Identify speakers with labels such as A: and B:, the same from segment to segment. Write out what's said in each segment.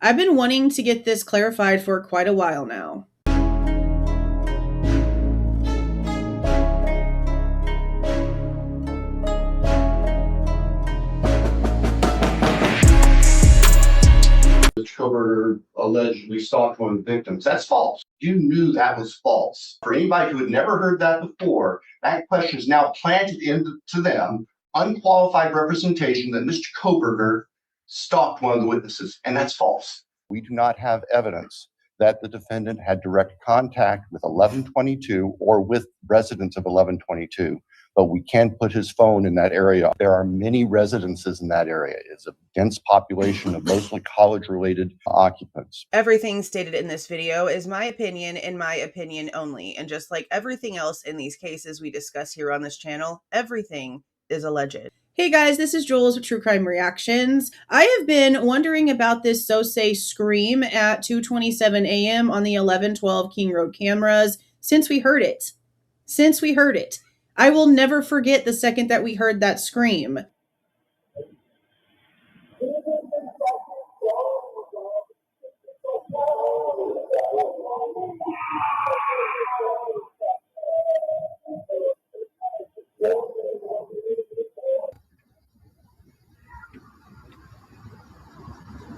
A: I've been wanting to get this clarified for quite a while now.
B: Kohberger allegedly stalked one of the victims. That's false. You knew that was false. For anybody who had never heard that before, that question is now planted into them, unqualified representation that Mr. Kohberger stalked one of the witnesses, and that's false. We do not have evidence that the defendant had direct contact with 1122 or with residents of 1122. But we can put his phone in that area. There are many residences in that area. It's a dense population of mostly college-related occupants.
A: Everything stated in this video is my opinion and my opinion only. And just like everything else in these cases we discuss here on this channel, everything is alleged. Hey guys, this is Jules with True Crime Reactions. I have been wondering about this so-say scream at 2:27 a.m. on the 1112 King Road cameras since we heard it. I will never forget the second that we heard that scream.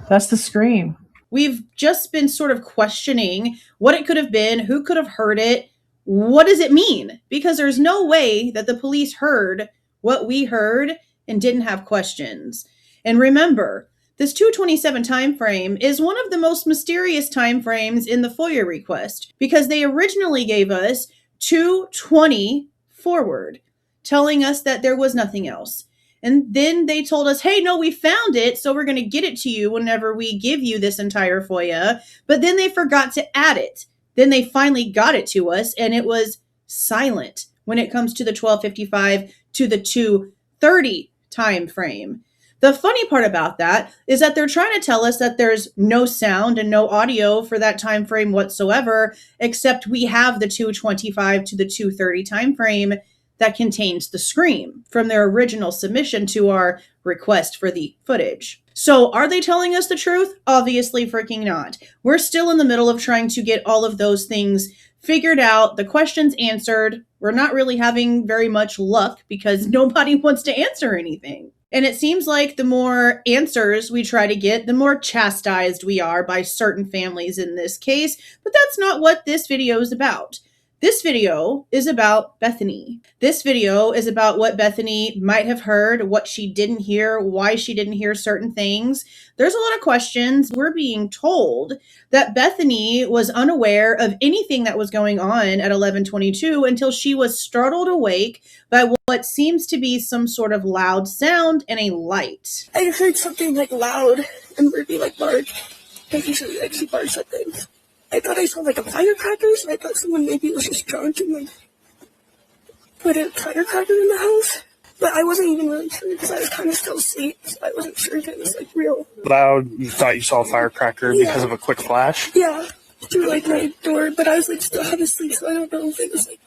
C: That's the scream.
A: We've just been sort of questioning what it could have been, who could have heard it, what does it mean? Because there's no way that the police heard what we heard and didn't have questions. And remember, this 2:27 time frame is one of the most mysterious time frames in the FOIA request because they originally gave us 2:20 forward, telling us that there was nothing else. And then they told us, hey, no, we found it, so we're going to get it to you whenever we give you this entire FOIA. But then they forgot to add it. Then they finally got it to us, and it was silent when it comes to the 12:55 to the 2:30 time frame. The funny part about that is that they're trying to tell us that there's no sound and no audio for that time frame whatsoever, except we have the 2:25 to the 2:30 time frame that contains the scream from their original submission to our request for the footage. So are they telling us the truth? Obviously freaking not. We're still in the middle of trying to get all of those things figured out, the questions answered. We're not really having very much luck because nobody wants to answer anything. And it seems like the more answers we try to get, the more chastised we are by certain families in this case. But that's not what this video is about. This video is about Bethany. This video is about what Bethany might have heard, what she didn't hear, why she didn't hear certain things. There's a lot of questions. We're being told that Bethany was unaware of anything that was going on at 1122 until she was startled awake by what seems to be some sort of loud sound and a light.
D: I heard something like loud and really like large. Like usually like she barks at things. I thought I saw like a firecracker, so I thought someone maybe was just drunk and like put a firecracker in the house. But I wasn't even really sure because I was kind of still asleep, so I wasn't sure if it was like real.
E: Loud, you thought you saw a firecracker because of a quick flash?
D: Yeah, through like my door, but I was like still half asleep, so I don't know if it was like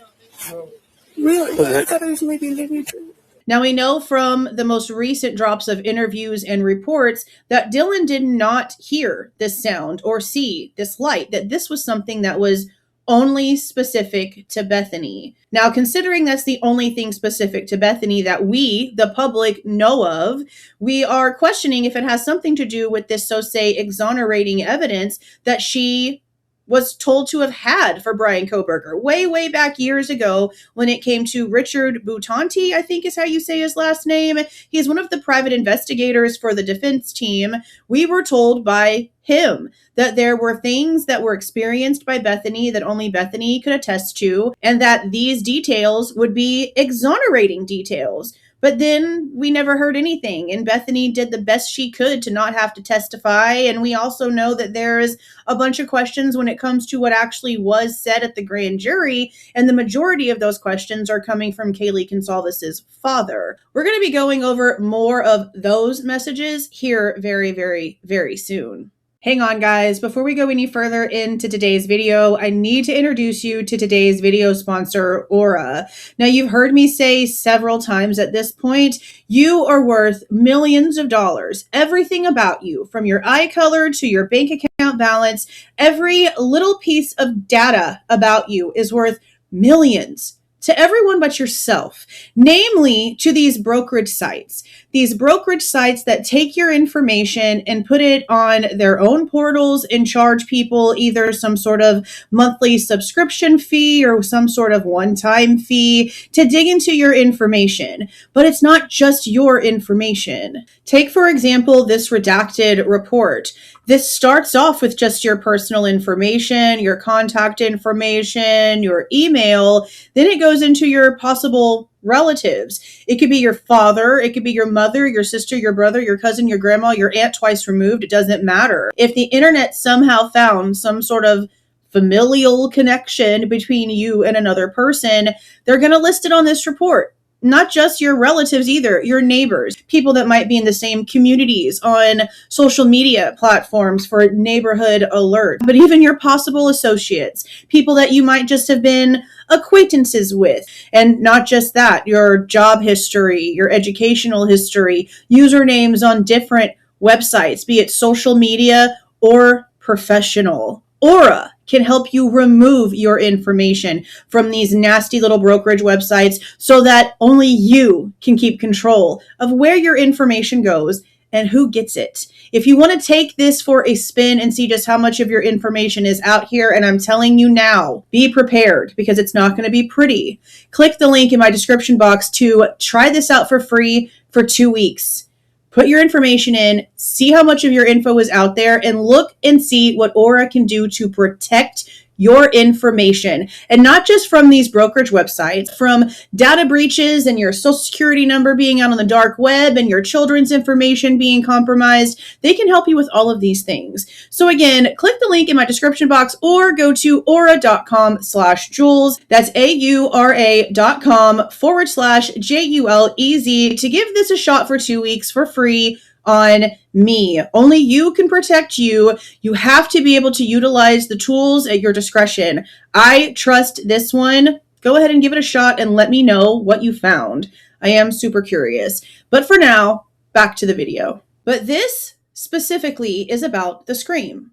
D: real. I thought it was maybe true.
A: Now, we know from the most recent drops of interviews and reports that Dylan did not hear this sound or see this light, that this was something that was only specific to Bethany. Now, considering that's the only thing specific to Bethany that we, the public, know of, we are questioning if it has something to do with this so-say exonerating evidence that she was told to have had for Bryan Kohberger way back years ago when it came to Richard Butanti, I think is how you say his last name. He's one of the private investigators for the defense team. We were told by him that there were things that were experienced by Bethany that only Bethany could attest to, and that these details would be exonerating details. But then we never heard anything, and Bethany did the best she could to not have to testify. And we also know that there's a bunch of questions when it comes to what actually was said at the grand jury, and the majority of those questions are coming from Kaylee Goncalves' father. We're going to be going over more of those messages here very soon. Hang on, guys. Before we go any further into today's video, I need to introduce you to today's video sponsor, Aura. Now, you've heard me say several times at this point, you are worth millions of dollars. Everything about you, from your eye color to your bank account balance, every little piece of data about you is worth millions to everyone but yourself, namely to these brokerage sites. These brokerage sites that take your information and put it on their own portals and charge people either some sort of monthly subscription fee or some sort of one-time fee to dig into your information. But it's not just your information. Take, for example, this redacted report. This starts off with just your personal information, your contact information, your email. Then it goes into your possible relatives. It could be your father, it could be your mother, your sister, your brother, your cousin, your grandma, your aunt twice removed. It doesn't matter. If the internet somehow found some sort of familial connection between you and another person, they're going to list it on this report. Not just your relatives either, your neighbors, people that might be in the same communities on social media platforms for neighborhood alert, but even your possible associates, people that you might just have been acquaintances with. And not just that, your job history, your educational history, usernames on different websites, be it social media or professional. Aura can help you remove your information from these nasty little brokerage websites so that only you can keep control of where your information goes and who gets it. If you want to take this for a spin and see just how much of your information is out here, and I'm telling you now, be prepared because it's not going to be pretty. Click the link in my description box to try this out for free for 2 weeks. Put your information in, see how much of your info is out there, and look and see what Aura can do to protect your information. And not just from these brokerage websites, from data breaches and your social security number being out on the dark web and your children's information being compromised. They can help you with all of these things. So again, click the link in my description box or go to aura.com/Jules. That's aura.com/JULEZ to give this a shot for 2 weeks for free on me. Only you can protect you. You have to be able to utilize the tools at your discretion. I trust this one. Go ahead and give it a shot and let me know what you found. I am super curious. But for now, back to the video. But this specifically is about the scream.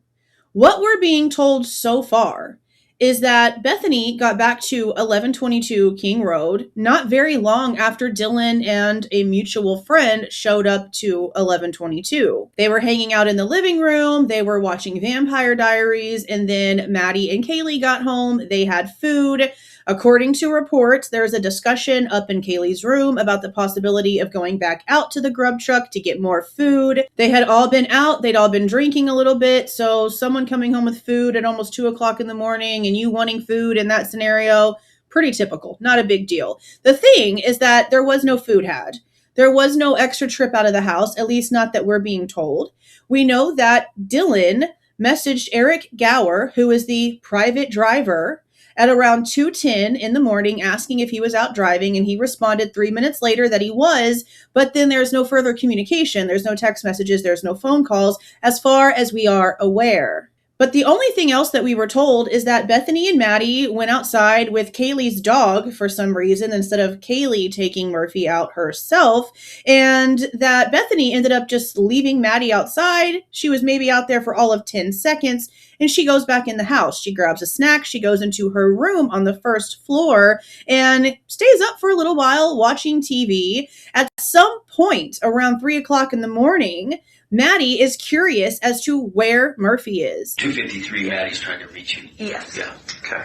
A: What we're being told so far is that Bethany got back to 1122 King Road not very long after Dylan and a mutual friend showed up to 1122. They were hanging out in the living room, they were watching Vampire Diaries, and then Maddie and Kaylee got home, they had food. According to reports, there's a discussion up in Kaylee's room about the possibility of going back out to the grub truck to get more food. They had all been out, they'd all been drinking a little bit, so someone coming home with food at almost 2 o'clock in the morning and you wanting food in that scenario, pretty typical, not a big deal. The thing is that there was no food had. There was no extra trip out of the house, at least not that we're being told. We know that Dylan messaged Eric Gower, who is the private driver, at around 2:10 in the morning asking if he was out driving, and he responded 3 minutes later that he was, but then there's no further communication. There's no text messages, there's no phone calls, as far as we are aware. But the only thing else that we were told is that Bethany and Maddie went outside with Kaylee's dog for some reason instead of Kaylee taking Murphy out herself, and that Bethany ended up just leaving Maddie outside. She was maybe out there for all of 10 seconds, and she goes back in the house. She grabs a snack, she goes into her room on the first floor, and stays up for a little while watching TV. At some point around 3 o'clock in the morning, Maddie is curious as to where Murphy is.
F: 253, Maddie's trying to reach you.
D: Yes.
F: Yeah, okay.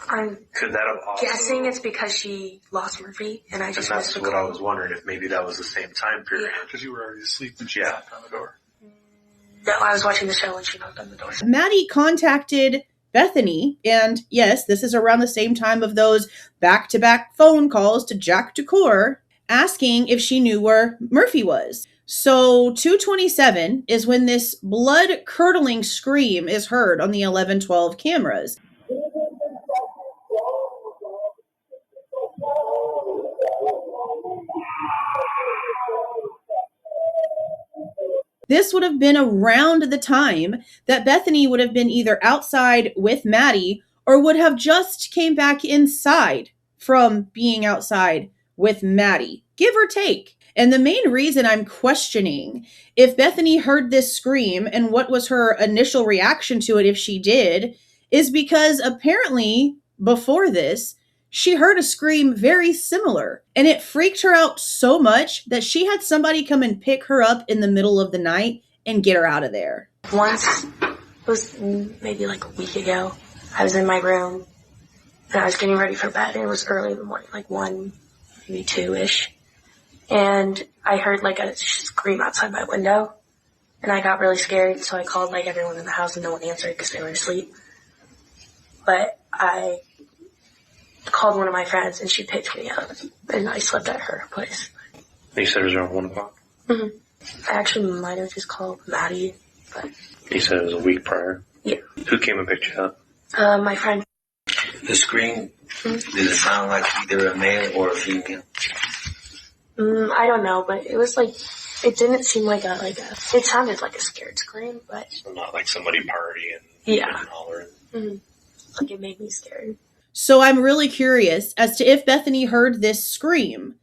D: I'm
F: Could that have also...
D: guessing it's because she lost Murphy, and I just
F: And
D: missed
F: that's
D: the
F: what I
D: call.
F: was wondering, if maybe that was the same time period.
D: Yeah.
E: Because you were already asleep when she
F: Yeah.
E: knocked on the door.
D: No, I was watching the show when she knocked on the door.
A: Maddie contacted Bethany, and yes, this is around the same time of those back-to-back phone calls to Jack DeCour, asking if she knew where Murphy was. So 2:27 is when this blood-curdling scream is heard on the 1112 cameras. This would have been around the time that Bethany would have been either outside with Maddie or would have just came back inside from being outside with Maddie, give or take. And the main reason I'm questioning if Bethany heard this scream and what was her initial reaction to it if she did is because apparently before this, she heard a scream very similar, and it freaked her out so much that she had somebody come and pick her up in the middle of the night and get her out of there.
D: Once, it was maybe like a week ago, I was in my room and I was getting ready for bed. It was early in the morning, like 1, maybe 2-ish. And I heard like a scream outside my window and I got really scared. So I called like everyone in the house and no one answered because they were asleep. But I called one of my friends and she picked me up and I slept at her place.
F: You said it was around 1 o'clock?
D: Mm-hmm. I actually might have just called Maddie, but...
F: You said it was a week prior?
D: Yeah.
F: Who came and picked you up?
D: My friend.
G: The scream, did it sound like either a male or a female?
D: I don't know, but it was like, it didn't seem like it sounded like a scared scream, but...
F: So not like somebody partying
D: Yeah.
F: and hollering?
D: Mm-hmm. Like it made me scared.
A: So I'm really curious as to if Bethany heard this scream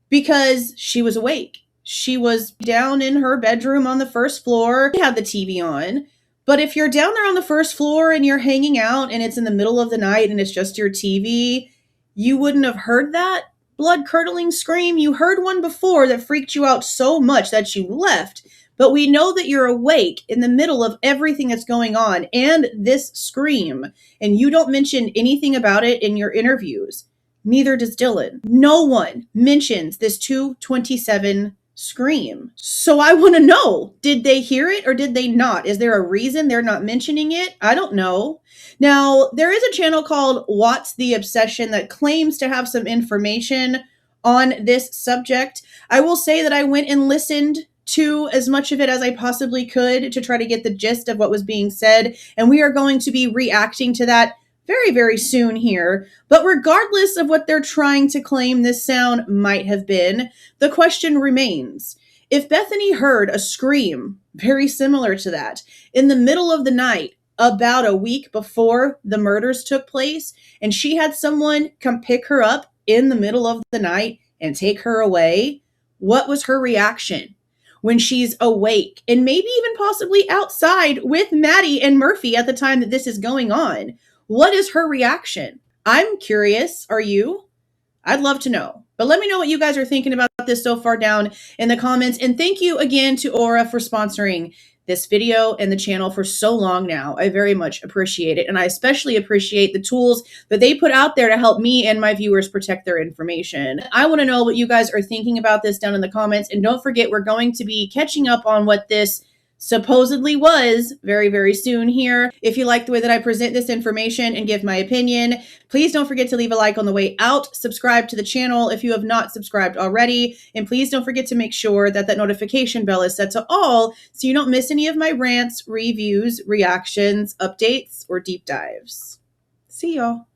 A: because she was awake. She was down in her bedroom on the first floor, had the TV on. But if you're down there on the first floor and you're hanging out and it's in the middle of the night and it's just your TV, you wouldn't have heard that blood-curdling scream. You heard one before that freaked you out so much that you left. But we know that you're awake in the middle of everything that's going on and this scream, and you don't mention anything about it in your interviews. Neither does Dylan. No one mentions this 2:27 scream. So I want to know, did they hear it or did they not? Is there a reason they're not mentioning it? I don't know. Now, there is a channel called What's the Obsession that claims to have some information on this subject. I will say that I went and listened to as much of it as I possibly could to try to get the gist of what was being said. And we are going to be reacting to that very, very soon here. But regardless of what they're trying to claim this sound might have been, the question remains. If Bethany heard a scream very similar to that in the middle of the night about a week before the murders took place, and she had someone come pick her up in the middle of the night and take her away, what was her reaction when she's awake and maybe even possibly outside with Maddie and Murphy at the time that this is going on? What is her reaction? I'm curious. Are you? I'd love to know. But let me know what you guys are thinking about this so far down in the comments. And thank you again to Aura for sponsoring this video and the channel for so long now. I very much appreciate it. And I especially appreciate the tools that they put out there to help me and my viewers protect their information. I want to know what you guys are thinking about this down in the comments. And don't forget, we're going to be catching up on what this supposedly was very, very soon here. If you like the way that I present this information and give my opinion, please don't forget to leave a like on the way out. Subscribe to the channel if you have not subscribed already. And please don't forget to make sure that that notification bell is set to all so you don't miss any of my rants, reviews, reactions, updates, or deep dives. See y'all.